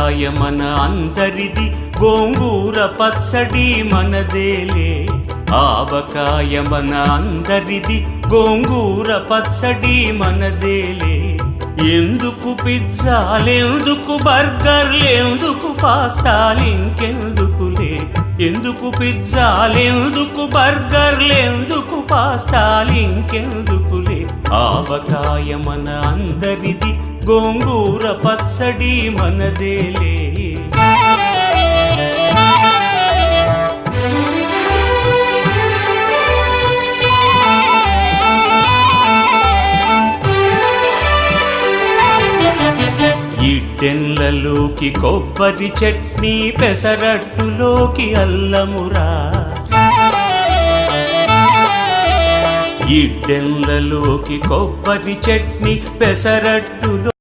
ఆవకాయ మన అందరిది, గోంగూర పచ్చడి మనదేలే. ఆవకాయ మన అందరిది, గోంగూర పచ్చడి మనదేలే. ఎందుకు పిజ్జాలెందుకు బర్గర్లెందుకు పాస్తాలింకెందుకులే. ఎందుకు పిజ్జాలెందుకు బర్గర్లెందుకు పాస్తాలింకెందుకులే. ఆవకాయ మన అందరిది, గోంగూర పచ్చడి మనదేలే. ఇడ్డెన్లలోకి కొబ్బరి చట్నీ, పెసరట్టులోకి అల్లమురా. ఇడ్డెన్లలోకి కొబ్బరి చట్నీ, పెసరట్టులో